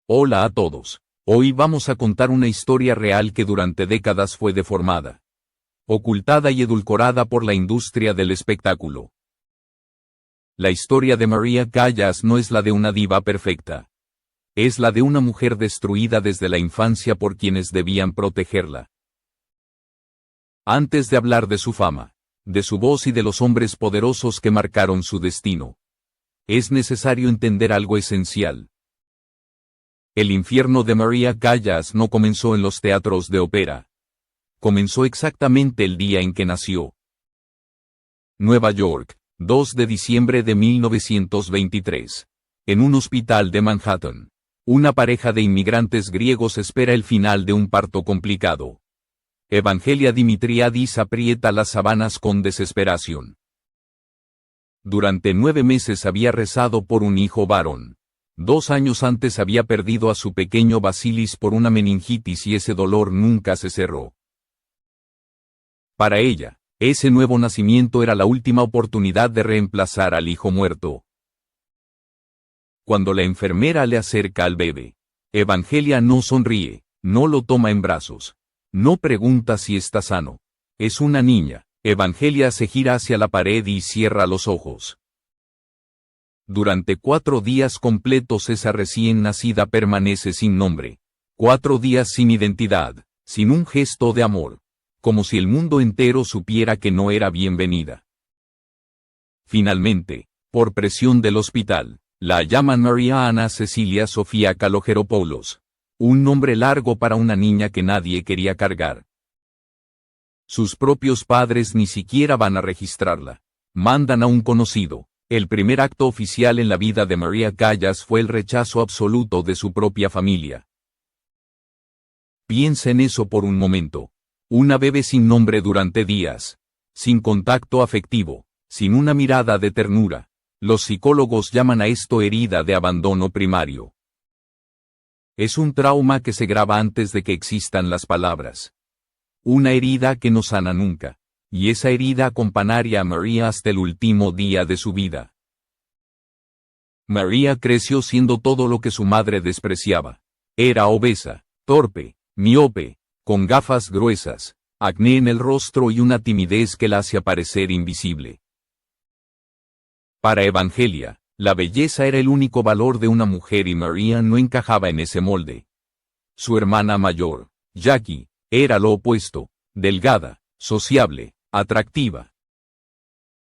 Hola a todos. Hoy vamos a contar una historia real que durante décadas fue deformada, ocultada y edulcorada por la industria del espectáculo. La historia de Mariah Callas no es la de una diva perfecta. Es la de una mujer destruida desde la infancia por quienes debían protegerla. Antes de hablar de su fama, de su voz y de los hombres poderosos que marcaron su destino, es necesario entender algo esencial. El infierno de Mariah Callas no comenzó en los teatros de ópera. Comenzó exactamente el día en que nació. Nueva York, 2 de diciembre de 1923. En un hospital de Manhattan, una pareja de inmigrantes griegos espera el final de un parto complicado. Evangelia Dimitriadis aprieta las sábanas con desesperación. Durante 9 meses había rezado por un hijo varón. 2 años antes había perdido a su pequeño Basilis por una meningitis y ese dolor nunca se cerró. Para ella, ese nuevo nacimiento era la última oportunidad de reemplazar al hijo muerto. Cuando la enfermera le acerca al bebé, Evangelia no sonríe, no lo toma en brazos, no pregunta si está sano. Es una niña. Evangelia se gira hacia la pared y cierra los ojos. Durante 4 días completos esa recién nacida permanece sin nombre. 4 días sin identidad, sin un gesto de amor, como si el mundo entero supiera que no era bienvenida. Finalmente, por presión del hospital, la llaman María Ana Cecilia Sofía Kalogeropoulos, un nombre largo para una niña que nadie quería cargar. Sus propios padres ni siquiera van a registrarla. Mandan a un conocido. El primer acto oficial en la vida de Mariah Callas fue el rechazo absoluto de su propia familia. Piensa en eso por un momento. Una bebé sin nombre durante días, sin contacto afectivo, sin una mirada de ternura. Los psicólogos llaman a esto herida de abandono primario. Es un trauma que se graba antes de que existan las palabras. Una herida que no sana nunca. Y esa herida acompañaría a Mariah hasta el último día de su vida. Mariah creció siendo todo lo que su madre despreciaba. Era obesa, torpe, miope, con gafas gruesas, acné en el rostro y una timidez que la hacía parecer invisible. Para Evangelia, la belleza era el único valor de una mujer y Mariah no encajaba en ese molde. Su hermana mayor, Jackie, era lo opuesto, delgada, sociable, atractiva.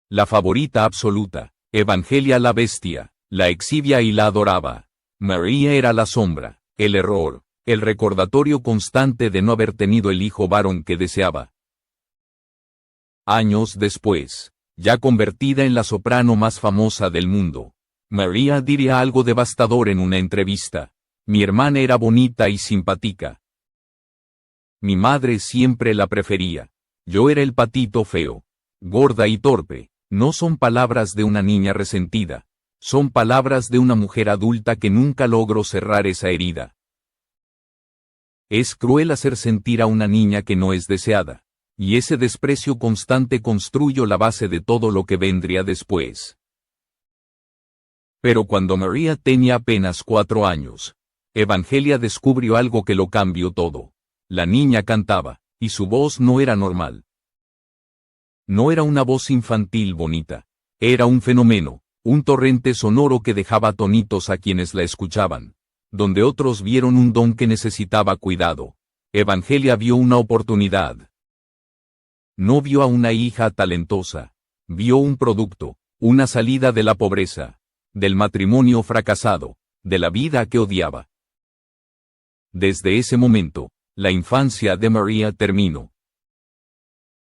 La favorita absoluta, Evangelia la bestia, la exhibía y la adoraba. Mariah era la sombra, el error, el recordatorio constante de no haber tenido el hijo varón que deseaba. Años después, ya convertida en la soprano más famosa del mundo, Mariah diría algo devastador en una entrevista: mi hermana era bonita y simpática. Mi madre siempre la prefería. Yo era el patito feo, gorda y torpe. No son palabras de una niña resentida. Son palabras de una mujer adulta que nunca logró cerrar esa herida. Es cruel hacer sentir a una niña que no es deseada. Y ese desprecio constante construyó la base de todo lo que vendría después. Pero cuando Mariah tenía apenas 4 años, Evangelia descubrió algo que lo cambió todo. La niña cantaba. Y su voz no era normal. No era una voz infantil bonita. Era un fenómeno, un torrente sonoro que dejaba atónitos a quienes la escuchaban. Donde otros vieron un don que necesitaba cuidado, Evangelia vio una oportunidad. No vio a una hija talentosa. Vio un producto, una salida de la pobreza, del matrimonio fracasado, de la vida que odiaba. Desde ese momento, la infancia de Mariah terminó.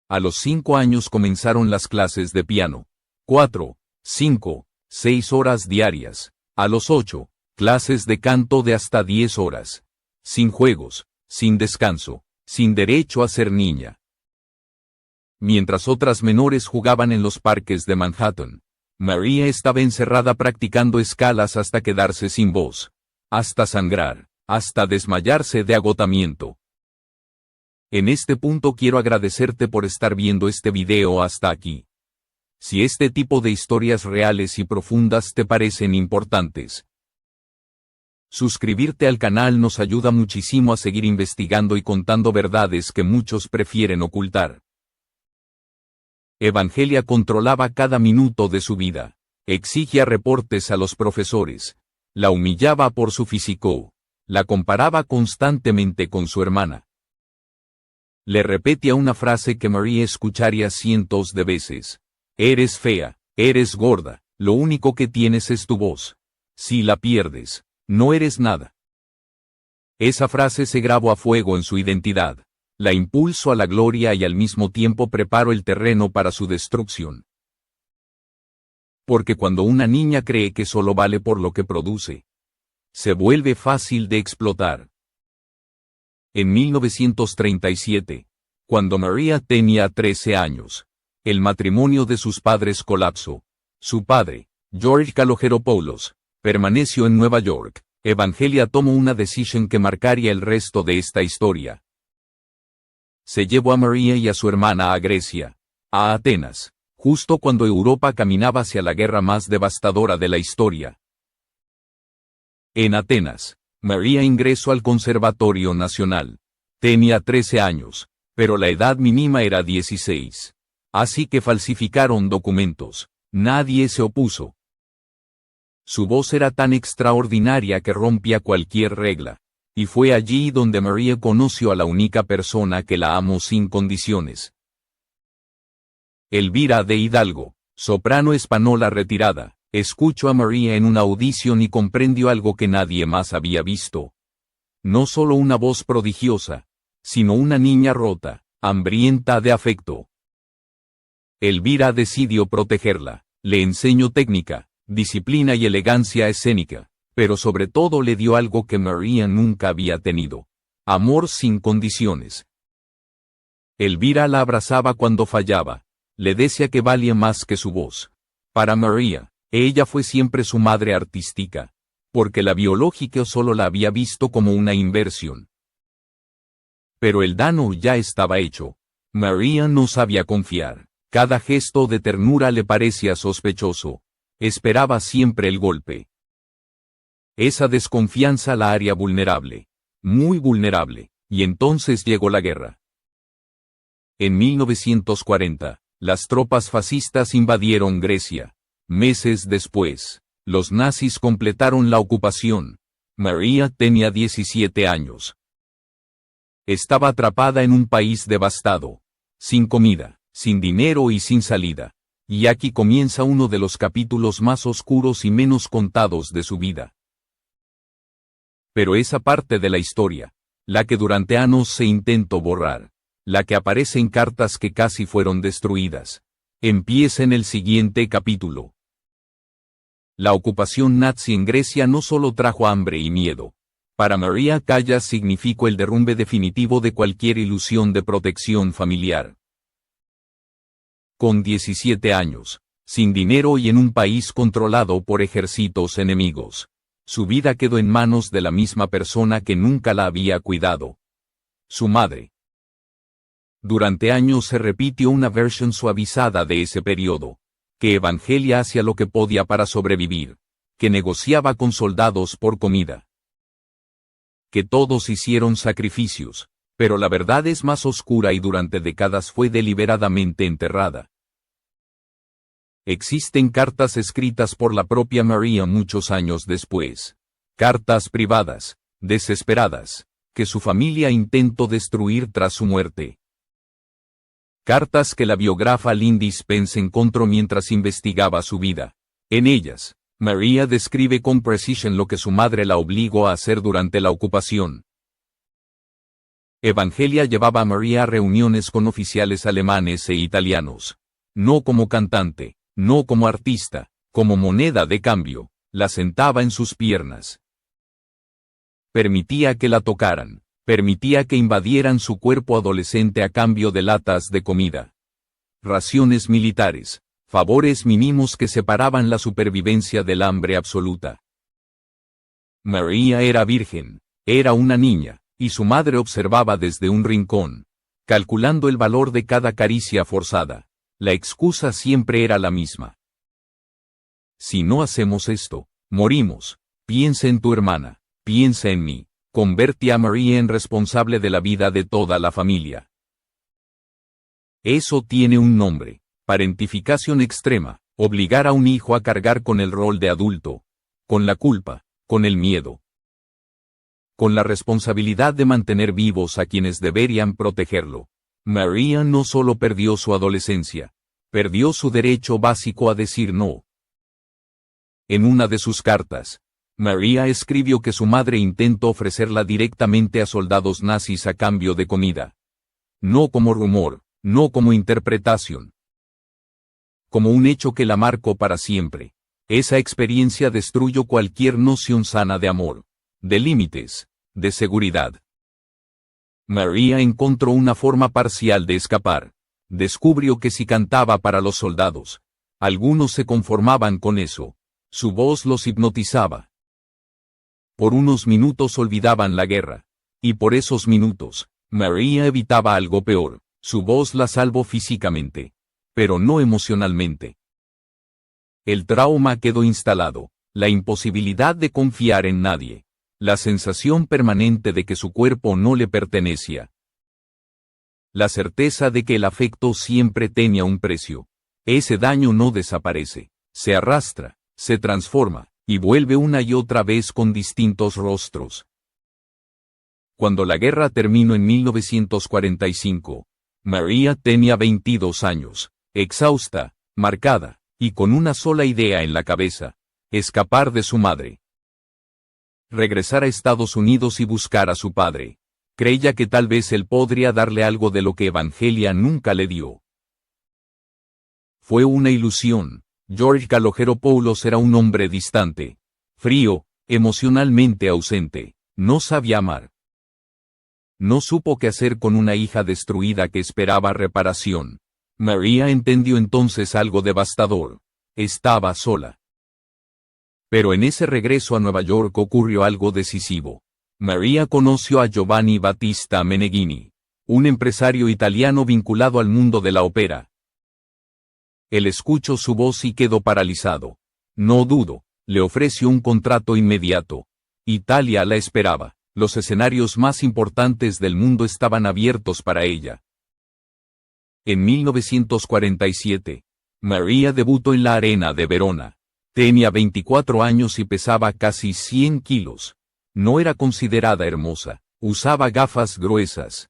A los 5 años comenzaron las clases de piano. 4, 5, 6 horas diarias. A los 8, clases de canto de hasta 10 horas. Sin juegos, sin descanso, sin derecho a ser niña. Mientras otras menores jugaban en los parques de Manhattan, Mariah estaba encerrada practicando escalas hasta quedarse sin voz, hasta sangrar, hasta desmayarse de agotamiento. En este punto quiero agradecerte por estar viendo este video hasta aquí. Si este tipo de historias reales y profundas te parecen importantes, Suscribirte al canal nos ayuda muchísimo a seguir investigando y contando verdades que muchos prefieren ocultar. Evangelia controlaba cada minuto de su vida. Exigía reportes a los profesores. La humillaba por su físico. La comparaba constantemente con su hermana. Le repetía una frase que María escucharía cientos de veces. Eres fea, eres gorda, lo único que tienes es tu voz. Si la pierdes, no eres nada. Esa frase se grabó a fuego en su identidad. La impulsó a la gloria y al mismo tiempo preparó el terreno para su destrucción. Porque cuando una niña cree que solo vale por lo que produce, se vuelve fácil de explotar. En 1937, cuando María tenía 13 años, el matrimonio de sus padres colapsó. Su padre, George Kalogeropoulos, permaneció en Nueva York. Evangelia tomó una decisión que marcaría el resto de esta historia. Se llevó a María y a su hermana a Grecia, a Atenas, justo cuando Europa caminaba hacia la guerra más devastadora de la historia. En Atenas, María ingresó al Conservatorio Nacional. Tenía 13 años, pero la edad mínima era 16. Así que falsificaron documentos. Nadie se opuso. Su voz era tan extraordinaria que rompía cualquier regla. Y fue allí donde María conoció a la única persona que la amó sin condiciones. Elvira de Hidalgo, soprano española retirada, escuchó a María en una audición y comprendió algo que nadie más había visto. No solo una voz prodigiosa, sino una niña rota, hambrienta de afecto. Elvira decidió protegerla. Le enseñó técnica, disciplina y elegancia escénica, pero sobre todo le dio algo que María nunca había tenido: amor sin condiciones. Elvira la abrazaba cuando fallaba, le decía que valía más que su voz. Para María, ella fue siempre su madre artística, porque la biológica solo la había visto como una inversión. Pero el daño ya estaba hecho. María no sabía confiar. Cada gesto de ternura le parecía sospechoso. Esperaba siempre el golpe. Esa desconfianza la haría vulnerable, muy vulnerable, y entonces llegó la guerra. En 1940, las tropas fascistas invadieron Grecia. Meses después, los nazis completaron la ocupación. María tenía 17 años. Estaba atrapada en un país devastado, sin comida, sin dinero y sin salida. Y aquí comienza uno de los capítulos más oscuros y menos contados de su vida. Pero esa parte de la historia, la que durante años se intentó borrar, la que aparece en cartas que casi fueron destruidas, empieza en el siguiente capítulo. La ocupación nazi en Grecia no solo trajo hambre y miedo. Para María Callas significó el derrumbe definitivo de cualquier ilusión de protección familiar. Con 17 años, sin dinero y en un país controlado por ejércitos enemigos, su vida quedó en manos de la misma persona que nunca la había cuidado: su madre. Durante años se repitió una versión suavizada de ese periodo, que Evangelia hacía lo que podía para sobrevivir, que negociaba con soldados por comida, que todos hicieron sacrificios, pero la verdad es más oscura y durante décadas fue deliberadamente enterrada. Existen cartas escritas por la propia María muchos años después, cartas privadas, desesperadas, que su familia intentó destruir tras su muerte. Cartas que la biógrafa Lindy Spence encontró mientras investigaba su vida. En ellas, María describe con precisión lo que su madre la obligó a hacer durante la ocupación. Evangelia llevaba a María a reuniones con oficiales alemanes e italianos. No como cantante, no como artista, como moneda de cambio, la sentaba en sus piernas. Permitía que la tocaran, permitía que invadieran su cuerpo adolescente a cambio de latas de comida, raciones militares, favores mínimos que separaban la supervivencia del hambre absoluta. María era virgen, era una niña, y su madre observaba desde un rincón, calculando el valor de cada caricia forzada. La excusa siempre era la misma: si no hacemos esto, morimos. Piensa en tu hermana, piensa en mí. Convierte a María en responsable de la vida de toda la familia. Eso tiene un nombre: parentificación extrema. Obligar a un hijo a cargar con el rol de adulto, con la culpa, con el miedo, con la responsabilidad de mantener vivos a quienes deberían protegerlo. María no solo perdió su adolescencia, perdió su derecho básico a decir no. En una de sus cartas, María escribió que su madre intentó ofrecerla directamente a soldados nazis a cambio de comida. No como rumor, no como interpretación. Como un hecho que la marcó para siempre. Esa experiencia destruyó cualquier noción sana de amor, de límites, de seguridad. María encontró una forma parcial de escapar. Descubrió que si cantaba para los soldados, algunos se conformaban con eso. Su voz los hipnotizaba. Por unos minutos olvidaban la guerra. Y por esos minutos, María evitaba algo peor. Su voz la salvó físicamente, pero no emocionalmente. El trauma quedó instalado, la imposibilidad de confiar en nadie, la sensación permanente de que su cuerpo no le pertenecía. La certeza de que el afecto siempre tenía un precio. Ese daño no desaparece, se arrastra, se transforma, y vuelve una y otra vez con distintos rostros. Cuando la guerra terminó en 1945, María tenía 22 años, exhausta, marcada, y con una sola idea en la cabeza: escapar de su madre. Regresar a Estados Unidos y buscar a su padre. Creía que tal vez él podría darle algo de lo que Evangelia nunca le dio. Fue una ilusión. George Kalogeropoulos era un hombre distante, frío, emocionalmente ausente, no sabía amar. No supo qué hacer con una hija destruida que esperaba reparación. María entendió entonces algo devastador: estaba sola. Pero en ese regreso a Nueva York ocurrió algo decisivo. María conoció a Giovanni Battista Meneghini, un empresario italiano vinculado al mundo de la ópera. Él escuchó su voz y quedó paralizado. No dudó, le ofreció un contrato inmediato. Italia la esperaba, los escenarios más importantes del mundo estaban abiertos para ella. En 1947, María debutó en la Arena de Verona. Tenía 24 años y pesaba casi 100 kilos. No era considerada hermosa, usaba gafas gruesas.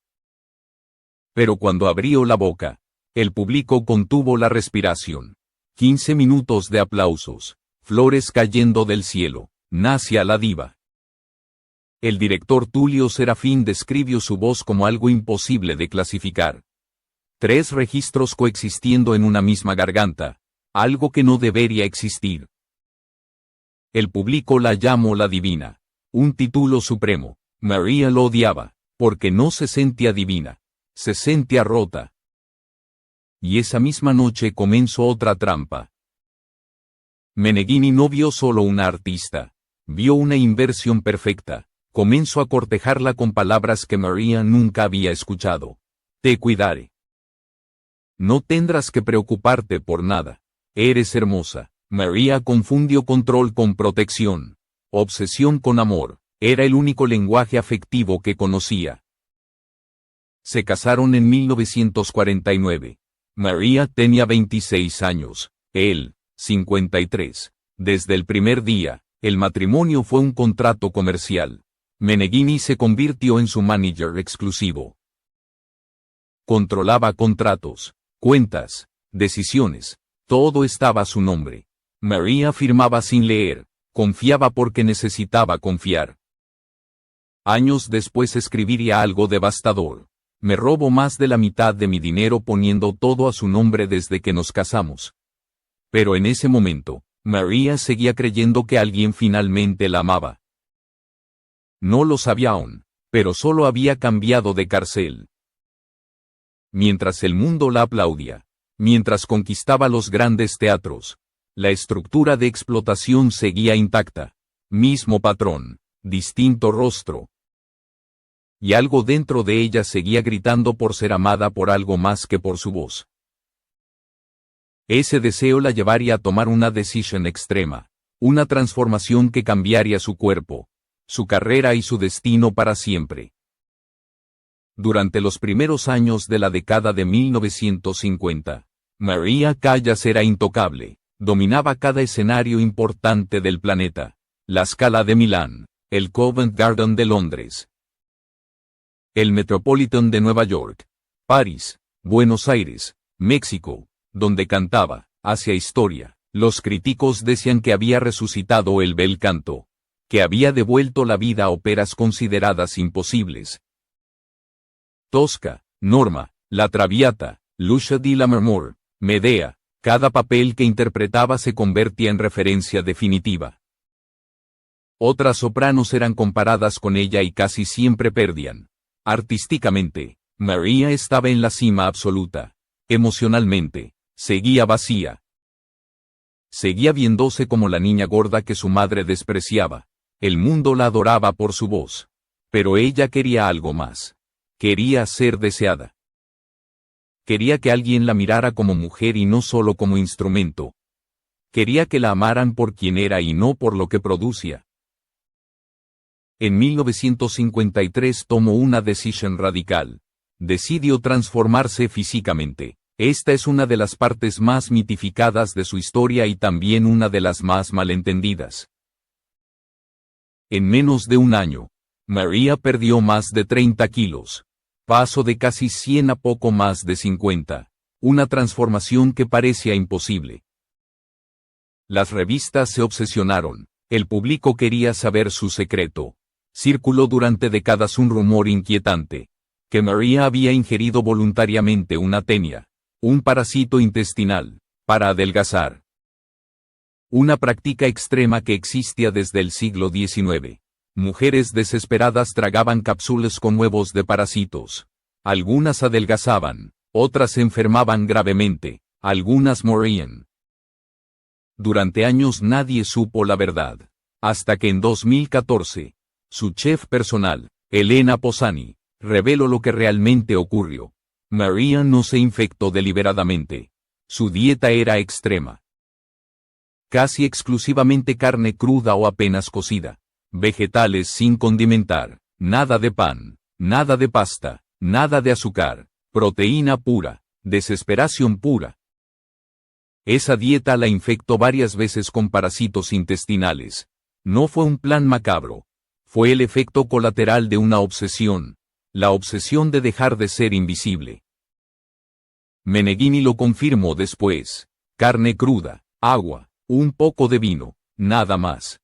Pero cuando abrió la boca, el público contuvo la respiración. 15 minutos de aplausos, flores cayendo del cielo, nacia la diva. El director Tulio Serafín describió su voz como algo imposible de clasificar. 3 registros coexistiendo en una misma garganta, algo que no debería existir. El público la llamó la divina, un título supremo. María lo odiaba, porque no se sentía divina, se sentía rota. Y esa misma noche comenzó otra trampa. Meneghini no vio solo una artista, vio una inversión perfecta. Comenzó a cortejarla con palabras que María nunca había escuchado. Te cuidaré. No tendrás que preocuparte por nada. Eres hermosa. María confundió control con protección. Obsesión con amor. Era el único lenguaje afectivo que conocía. Se casaron en 1949. María tenía 26 años. Él, 53. Desde el primer día, el matrimonio fue un contrato comercial. Meneghini se convirtió en su manager exclusivo. Controlaba contratos, cuentas, decisiones, todo estaba a su nombre. María firmaba sin leer, confiaba porque necesitaba confiar. Años después escribiría algo devastador: me robo más de la mitad de mi dinero poniendo todo a su nombre desde que nos casamos. Pero en ese momento, María seguía creyendo que alguien finalmente la amaba. No lo sabía aún, pero solo había cambiado de cárcel. Mientras el mundo la aplaudía, mientras conquistaba los grandes teatros, la estructura de explotación seguía intacta. Mismo patrón, distinto rostro. Y algo dentro de ella seguía gritando por ser amada por algo más que por su voz. Ese deseo la llevaría a tomar una decisión extrema, una transformación que cambiaría su cuerpo, su carrera y su destino para siempre. Durante los primeros años de la década de 1950, Mariah Callas era intocable, dominaba cada escenario importante del planeta, la Scala de Milán, el Covent Garden de Londres, el Metropolitan de Nueva York, París, Buenos Aires, México, donde cantaba, hacía historia. Los críticos decían que había resucitado el bel canto, que había devuelto la vida a óperas consideradas imposibles. Tosca, Norma, La Traviata, Lucia di Lammermoor, Medea, cada papel que interpretaba se convertía en referencia definitiva. Otras sopranos eran comparadas con ella y casi siempre perdían. Artísticamente, Mariah estaba en la cima absoluta. Emocionalmente, seguía vacía. Seguía viéndose como la niña gorda que su madre despreciaba. El mundo la adoraba por su voz. Pero ella quería algo más. Quería ser deseada. Quería que alguien la mirara como mujer y no solo como instrumento. Quería que la amaran por quien era y no por lo que producía. En 1953 tomó una decisión radical. Decidió transformarse físicamente. Esta es una de las partes más mitificadas de su historia y también una de las más malentendidas. En menos de un año, Mariah perdió más de 30 kilos. Pasó de casi 100 a poco más de 50. Una transformación que parecía imposible. Las revistas se obsesionaron. El público quería saber su secreto. Circuló durante décadas un rumor inquietante. Que Mariah había ingerido voluntariamente una tenia, un parásito intestinal, para adelgazar. Una práctica extrema que existía desde el siglo XIX. Mujeres desesperadas tragaban cápsulas con huevos de parásitos. Algunas adelgazaban, otras se enfermaban gravemente, algunas morían. Durante años nadie supo la verdad. Hasta que en 2014, su chef personal, Elena Posani, reveló lo que realmente ocurrió. Mariah no se infectó deliberadamente. Su dieta era extrema. Casi exclusivamente carne cruda o apenas cocida. Vegetales sin condimentar. Nada de pan. Nada de pasta. Nada de azúcar. Proteína pura. Desesperación pura. Esa dieta la infectó varias veces con parásitos intestinales. No fue un plan macabro. Fue el efecto colateral de una obsesión. La obsesión de dejar de ser invisible. Meneghini lo confirmó después. Carne cruda, agua, un poco de vino, nada más.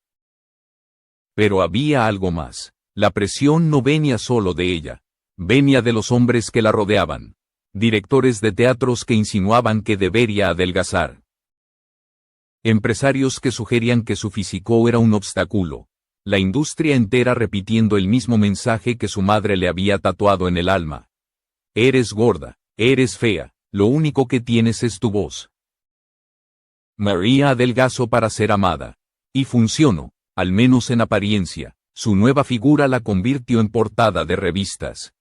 Pero había algo más. La presión no venía solo de ella. Venía de los hombres que la rodeaban. Directores de teatros que insinuaban que debería adelgazar. Empresarios que sugerían que su físico era un obstáculo. La industria entera repitiendo el mismo mensaje que su madre le había tatuado en el alma. Eres gorda, eres fea, lo único que tienes es tu voz. Mariah adelgazó para ser amada. Y funcionó, al menos en apariencia. Su nueva figura la convirtió en portada de revistas.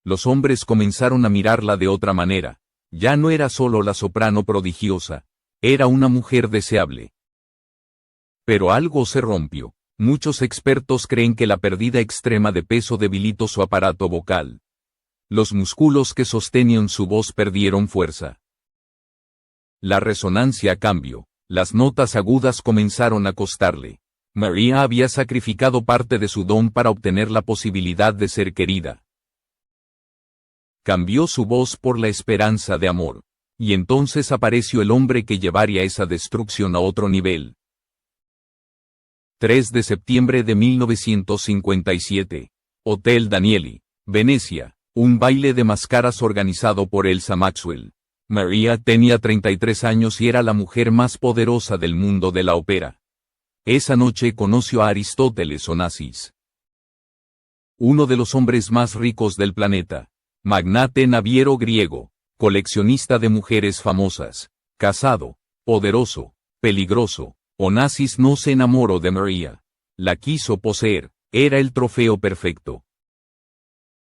Los hombres comenzaron a mirarla de otra manera. Ya no era solo la soprano prodigiosa, era una mujer deseable. Pero algo se rompió. Muchos expertos creen que la pérdida extrema de peso debilitó su aparato vocal. Los músculos que sostenían su voz perdieron fuerza. La resonancia cambió. Las notas agudas comenzaron a costarle. Mariah había sacrificado parte de su don para obtener la posibilidad de ser querida. Cambió su voz por la esperanza de amor. Y entonces apareció el hombre que llevaría esa destrucción a otro nivel. 3 de septiembre de 1957. Hotel Danieli, Venecia. Un baile de máscaras organizado por Elsa Maxwell. Mariah tenía 33 años y era la mujer más poderosa del mundo de la ópera. Esa noche conoció a Aristóteles Onassis. Uno de los hombres más ricos del planeta. Magnate naviero griego. Coleccionista de mujeres famosas. Casado. Poderoso. Peligroso. Onassis no se enamoró de Mariah. La quiso poseer. Era el trofeo perfecto.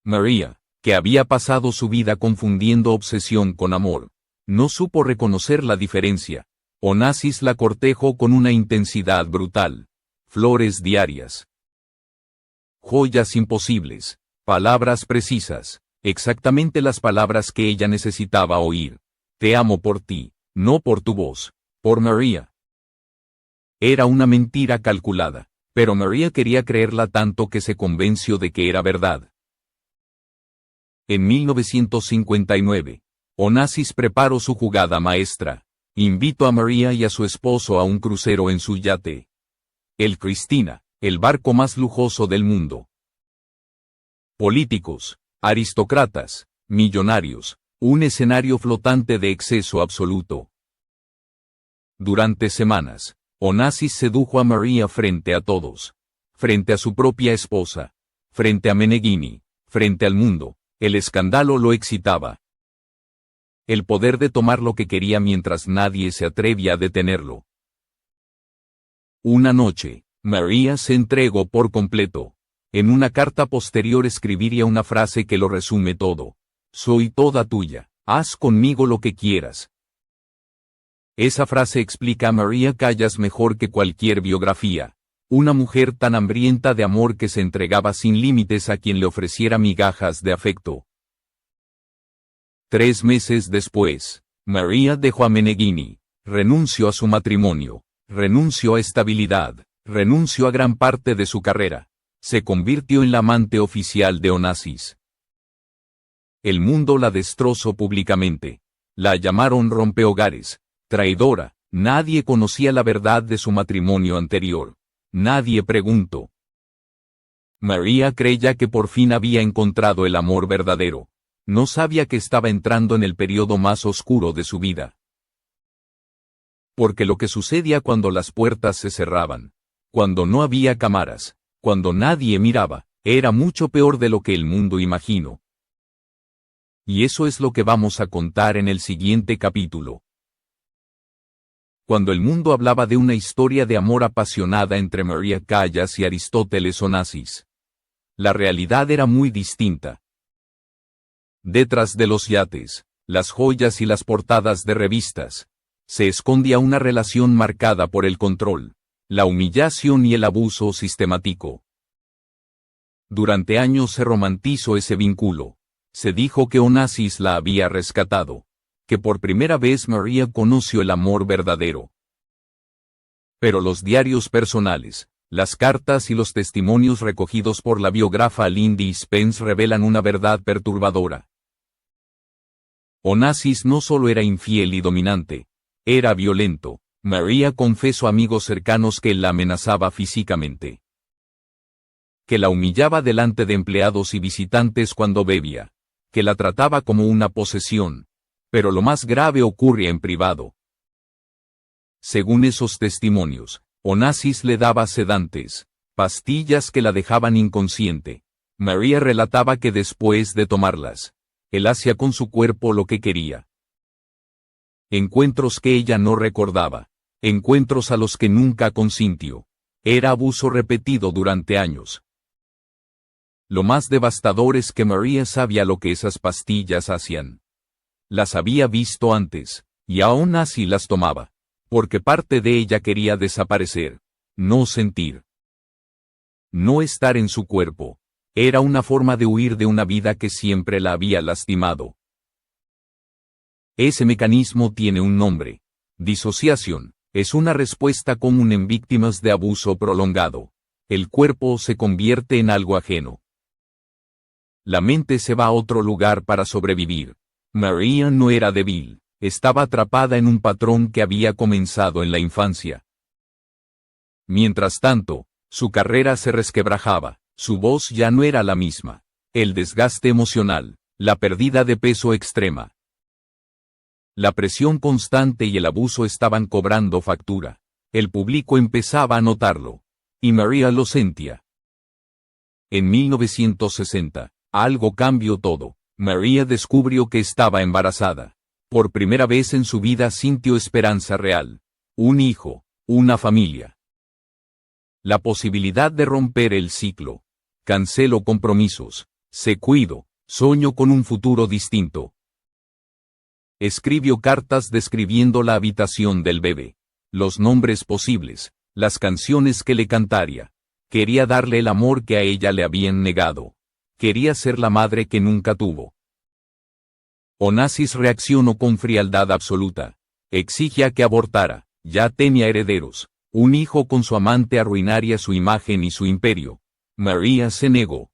Mariah, que había pasado su vida confundiendo obsesión con amor, no supo reconocer la diferencia. Onassis la cortejó con una intensidad brutal. Flores diarias, joyas imposibles, palabras precisas, exactamente las palabras que ella necesitaba oír. Te amo por ti, no por tu voz, por María. Era una mentira calculada, pero María quería creerla tanto que se convenció de que era verdad. En 1959, Onassis preparó su jugada maestra. Invitó a María y a su esposo a un crucero en su yate, el Cristina, el barco más lujoso del mundo. Políticos, aristócratas, millonarios, un escenario flotante de exceso absoluto. Durante semanas, Onassis sedujo a María frente a todos, frente a su propia esposa, frente a Meneghini, frente al mundo. El escándalo lo excitaba. El poder de tomar lo que quería mientras nadie se atrevía a detenerlo. Una noche, María se entregó por completo. En una carta posterior escribiría una frase que lo resume todo. Soy toda tuya, haz conmigo lo que quieras. Esa frase explica a María Callas mejor que cualquier biografía. Una mujer tan hambrienta de amor que se entregaba sin límites a quien le ofreciera migajas de afecto. 3 meses después, María dejó a Meneghini, renunció a su matrimonio, renunció a estabilidad, renunció a gran parte de su carrera. Se convirtió en la amante oficial de Onassis. El mundo la destrozó públicamente. La llamaron rompehogares, traidora. Nadie conocía la verdad de su matrimonio anterior. Nadie preguntó. María creía que por fin había encontrado el amor verdadero. No sabía que estaba entrando en el periodo más oscuro de su vida. Porque lo que sucedía cuando las puertas se cerraban, cuando no había cámaras, cuando nadie miraba, era mucho peor de lo que el mundo imaginó. Y eso es lo que vamos a contar en el siguiente capítulo. Cuando el mundo hablaba de una historia de amor apasionada entre María Callas y Aristóteles Onassis, la realidad era muy distinta. Detrás de los yates, las joyas y las portadas de revistas, se escondía una relación marcada por el control, la humillación y el abuso sistemático. Durante años se romantizó ese vínculo. Se dijo que Onassis la había rescatado, que por primera vez María conoció el amor verdadero. Pero los diarios personales, las cartas y los testimonios recogidos por la biógrafa Lindy Spence revelan una verdad perturbadora. Onassis no solo era infiel y dominante, era violento. María confesó a amigos cercanos que él la amenazaba físicamente, que la humillaba delante de empleados y visitantes cuando bebía, que la trataba como una posesión. Pero lo más grave ocurría en privado. Según esos testimonios, Onassis le daba sedantes, pastillas que la dejaban inconsciente. María relataba que después de tomarlas, él hacía con su cuerpo lo que quería. Encuentros que ella no recordaba, encuentros a los que nunca consintió. Era abuso repetido durante años. Lo más devastador es que María sabía lo que esas pastillas hacían. Las había visto antes, y aún así las tomaba, porque parte de ella quería desaparecer, no sentir, no estar en su cuerpo. Era una forma de huir de una vida que siempre la había lastimado. Ese mecanismo tiene un nombre: disociación. Es una respuesta común en víctimas de abuso prolongado. El cuerpo se convierte en algo ajeno. La mente se va a otro lugar para sobrevivir. María no era débil, estaba atrapada en un patrón que había comenzado en la infancia. Mientras tanto, su carrera se resquebrajaba, su voz ya no era la misma. El desgaste emocional, la pérdida de peso extrema, la presión constante y el abuso estaban cobrando factura. El público empezaba a notarlo. Y María lo sentía. En 1960, algo cambió todo. María descubrió que estaba embarazada. Por primera vez en su vida sintió esperanza real. Un hijo, una familia. La posibilidad de romper el ciclo. Canceló compromisos. Se cuidó. Soñó con un futuro distinto. Escribió cartas describiendo la habitación del bebé, los nombres posibles, las canciones que le cantaría. Quería darle el amor que a ella le habían negado. Quería ser la madre que nunca tuvo. Onassis reaccionó con frialdad absoluta. Exigía que abortara. Ya tenía herederos. Un hijo con su amante arruinaría su imagen y su imperio. María se negó.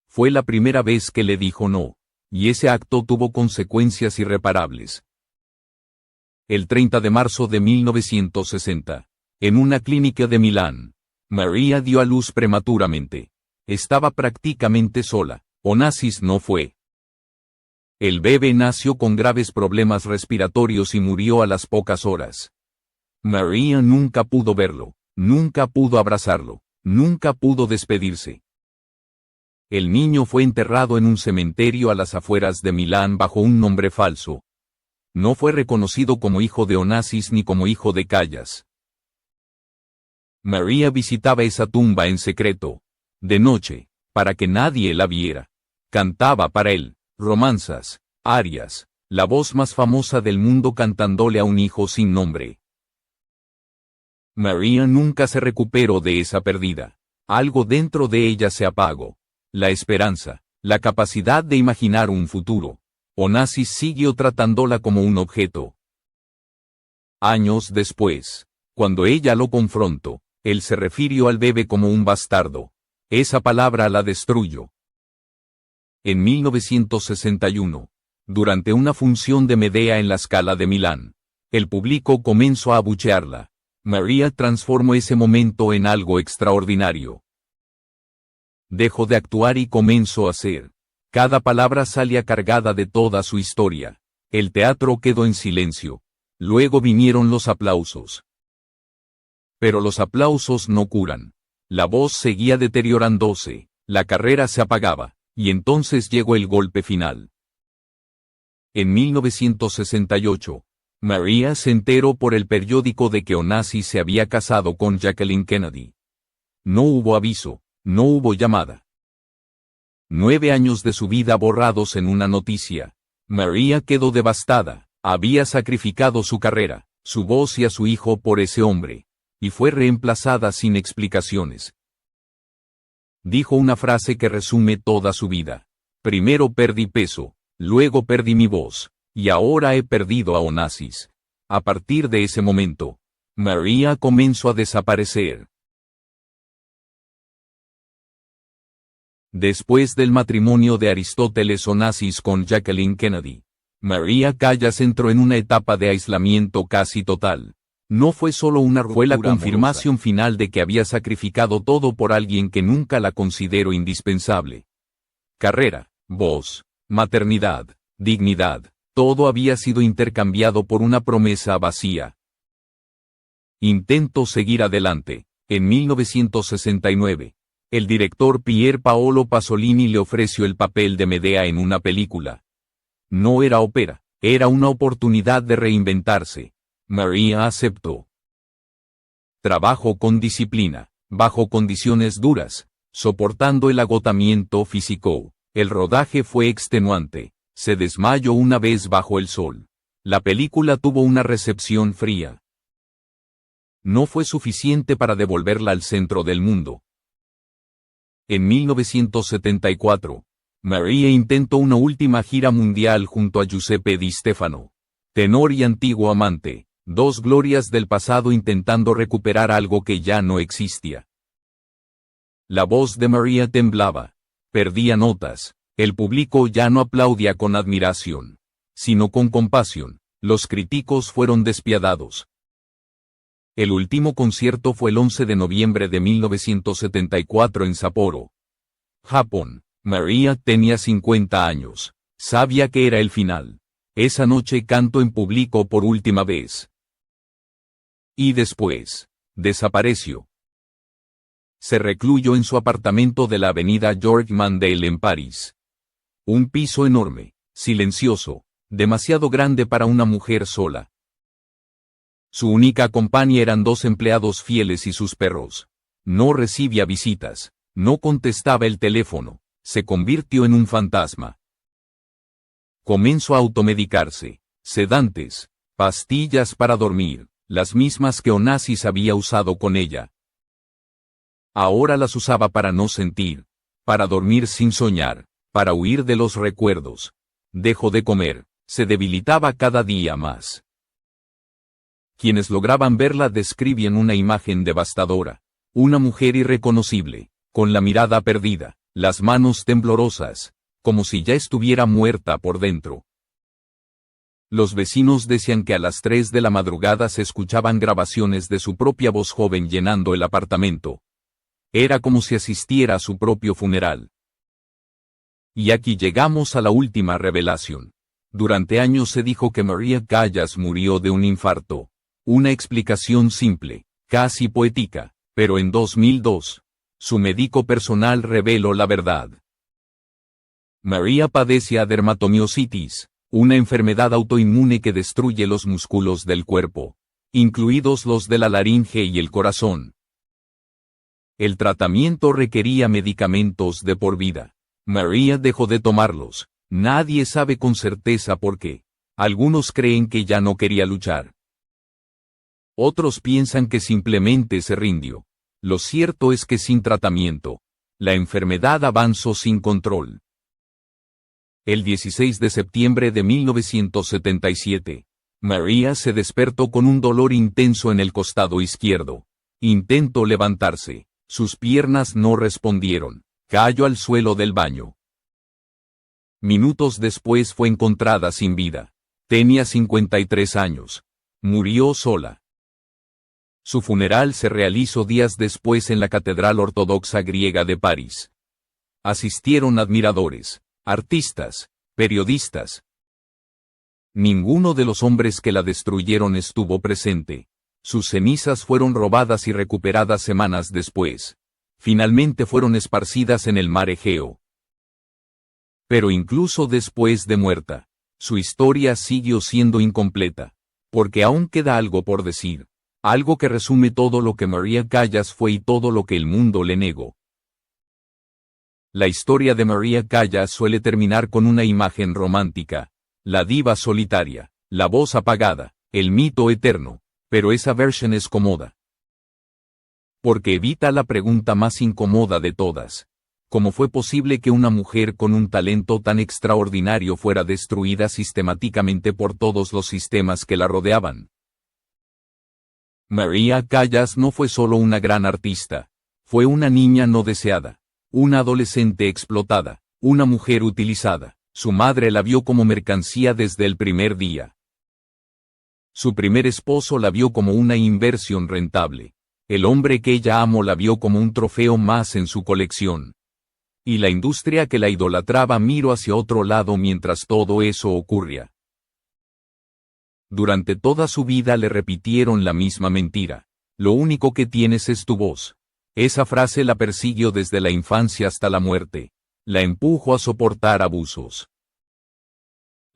Fue la primera vez que le dijo no, y ese acto tuvo consecuencias irreparables. El 30 de marzo de 1960, en una clínica de Milán, María dio a luz prematuramente. Estaba prácticamente sola. Onassis no fue. El bebé nació con graves problemas respiratorios y murió a las pocas horas. María nunca pudo verlo, nunca pudo abrazarlo, nunca pudo despedirse. El niño fue enterrado en un cementerio a las afueras de Milán bajo un nombre falso. No fue reconocido como hijo de Onassis ni como hijo de Callas. María visitaba esa tumba en secreto, de noche, para que nadie la viera. Cantaba para él, romanzas, arias, la voz más famosa del mundo cantándole a un hijo sin nombre. María nunca se recuperó de esa pérdida. Algo dentro de ella se apagó. La esperanza, la capacidad de imaginar un futuro. Onassis siguió tratándola como un objeto. Años después, cuando ella lo confrontó, él se refirió al bebé como un bastardo. Esa palabra la destruyó. En 1961, durante una función de Medea en la Scala de Milán, el público comenzó a abuchearla. María transformó ese momento en algo extraordinario. Dejó de actuar y comenzó a ser. Cada palabra salía cargada de toda su historia. El teatro quedó en silencio. Luego vinieron los aplausos. Pero los aplausos no curan. La voz seguía deteriorándose, la carrera se apagaba, y entonces llegó el golpe final. En 1968, María se enteró por el periódico de que Onassis se había casado con Jacqueline Kennedy. No hubo aviso, no hubo llamada. 9 años de su vida borrados en una noticia. María quedó devastada, había sacrificado su carrera, su voz y a su hijo por ese hombre, y fue reemplazada sin explicaciones. Dijo una frase que resume toda su vida. Primero perdí peso, luego perdí mi voz, y ahora he perdido a Onassis. A partir de ese momento, María comenzó a desaparecer. Después del matrimonio de Aristóteles Onassis con Jacqueline Kennedy, María Callas entró en una etapa de aislamiento casi total. No fue solo una ruptura, fue la confirmación final de que había sacrificado todo por alguien que nunca la consideró indispensable. Carrera, voz, maternidad, dignidad, todo había sido intercambiado por una promesa vacía. Intentó seguir adelante. En 1969, el director Pier Paolo Pasolini le ofreció el papel de Medea en una película. No era ópera, era una oportunidad de reinventarse. María aceptó. Trabajó con disciplina, bajo condiciones duras, soportando el agotamiento físico. El rodaje fue extenuante, se desmayó una vez bajo el sol. La película tuvo una recepción fría. No fue suficiente para devolverla al centro del mundo. En 1974, María intentó una última gira mundial junto a Giuseppe Di Stefano, tenor y antiguo amante. Dos glorias del pasado intentando recuperar algo que ya no existía. La voz de María temblaba, perdía notas, el público ya no aplaudía con admiración, sino con compasión, los críticos fueron despiadados. El último concierto fue el 11 de noviembre de 1974 en Sapporo, Japón. María tenía 50 años, sabía que era el final. Esa noche cantó en público por última vez. Y después, desapareció. Se recluyó en su apartamento de la avenida Georges Mandel en París. Un piso enorme, silencioso, demasiado grande para una mujer sola. Su única compañía eran 2 empleados fieles y sus perros. No recibía visitas, no contestaba el teléfono, se convirtió en un fantasma. Comenzó a automedicarse, sedantes, pastillas para dormir, las mismas que Onassis había usado con ella. Ahora las usaba para no sentir, para dormir sin soñar, para huir de los recuerdos. Dejó de comer, se debilitaba cada día más. Quienes lograban verla describían una imagen devastadora. Una mujer irreconocible, con la mirada perdida, las manos temblorosas, como si ya estuviera muerta por dentro. Los vecinos decían que a las 3 de la madrugada se escuchaban grabaciones de su propia voz joven llenando el apartamento. Era como si asistiera a su propio funeral. Y aquí llegamos a la última revelación. Durante años se dijo que Maria Callas murió de un infarto. Una explicación simple, casi poética, pero en 2002, su médico personal reveló la verdad. Maria padecía dermatomiositis, una enfermedad autoinmune que destruye los músculos del cuerpo, incluidos los de la laringe y el corazón. El tratamiento requería medicamentos de por vida. Maria dejó de tomarlos. Nadie sabe con certeza por qué. Algunos creen que ya no quería luchar. Otros piensan que simplemente se rindió. Lo cierto es que sin tratamiento, la enfermedad avanzó sin control. El 16 de septiembre de 1977, Maria se despertó con un dolor intenso en el costado izquierdo. Intentó levantarse. Sus piernas no respondieron. Cayó al suelo del baño. Minutos después fue encontrada sin vida. Tenía 53 años. Murió sola. Su funeral se realizó días después en la Catedral Ortodoxa Griega de París. Asistieron admiradores, artistas, periodistas. Ninguno de los hombres que la destruyeron estuvo presente. Sus cenizas fueron robadas y recuperadas semanas después. Finalmente fueron esparcidas en el mar Egeo. Pero incluso después de muerta, su historia siguió siendo incompleta, porque aún queda algo por decir, algo que resume todo lo que Maria Callas fue y todo lo que el mundo le negó. La historia de Maria Callas suele terminar con una imagen romántica, la diva solitaria, la voz apagada, el mito eterno. Pero esa versión es cómoda. Porque evita la pregunta más incómoda de todas. ¿Cómo fue posible que una mujer con un talento tan extraordinario fuera destruida sistemáticamente por todos los sistemas que la rodeaban? Maria Callas no fue solo una gran artista. Fue una niña no deseada. Una adolescente explotada. Una mujer utilizada. Su madre la vio como mercancía desde el primer día. Su primer esposo la vio como una inversión rentable. El hombre que ella amó la vio como un trofeo más en su colección. Y la industria que la idolatraba miró hacia otro lado mientras todo eso ocurría. Durante toda su vida le repitieron la misma mentira. Lo único que tienes es tu voz. Esa frase la persiguió desde la infancia hasta la muerte. La empujó a soportar abusos.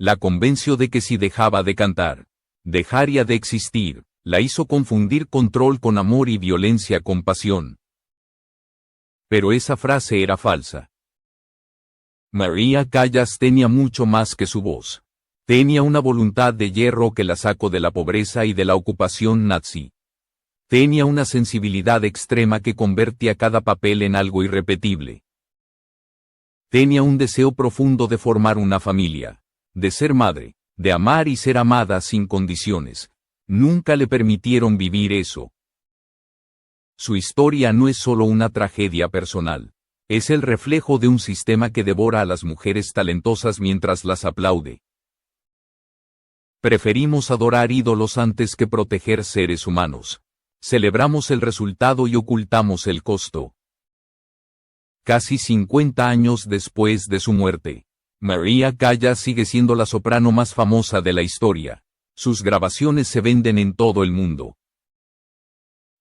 La convenció de que si dejaba de cantar, dejaría de existir, la hizo confundir control con amor y violencia con pasión. Pero esa frase era falsa. Maria Callas tenía mucho más que su voz. Tenía una voluntad de hierro que la sacó de la pobreza y de la ocupación nazi. Tenía una sensibilidad extrema que convertía cada papel en algo irrepetible. Tenía un deseo profundo de formar una familia, de ser madre, de amar y ser amada sin condiciones. Nunca le permitieron vivir eso. Su historia no es solo una tragedia personal. Es el reflejo de un sistema que devora a las mujeres talentosas mientras las aplaude. Preferimos adorar ídolos antes que proteger seres humanos. Celebramos el resultado y ocultamos el costo. Casi 50 años después de su muerte, Maria Callas sigue siendo la soprano más famosa de la historia. Sus grabaciones se venden en todo el mundo.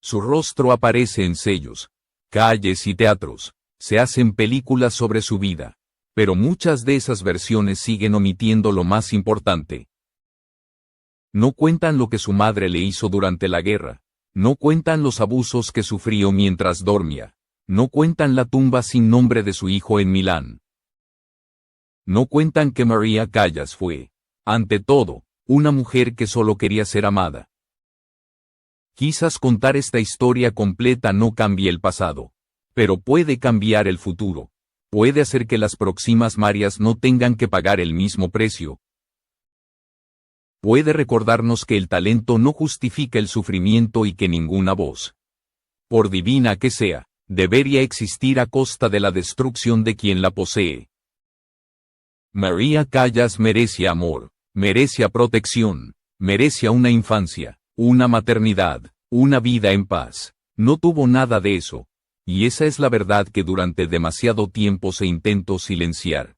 Su rostro aparece en sellos, calles y teatros. Se hacen películas sobre su vida. Pero muchas de esas versiones siguen omitiendo lo más importante. No cuentan lo que su madre le hizo durante la guerra. No cuentan los abusos que sufrió mientras dormía. No cuentan la tumba sin nombre de su hijo en Milán. No cuentan que Maria Callas fue, ante todo, una mujer que solo quería ser amada. Quizás contar esta historia completa no cambie el pasado, Pero puede cambiar el futuro. Puede hacer que las próximas Marias no tengan que pagar el mismo precio. Puede recordarnos que el talento no justifica el sufrimiento y que ninguna voz, por divina que sea, debería existir a costa de la destrucción de quien la posee. María Callas merece amor, merece protección, merece una infancia, una maternidad, una vida en paz. No tuvo nada de eso. Y esa es la verdad que durante demasiado tiempo se intentó silenciar.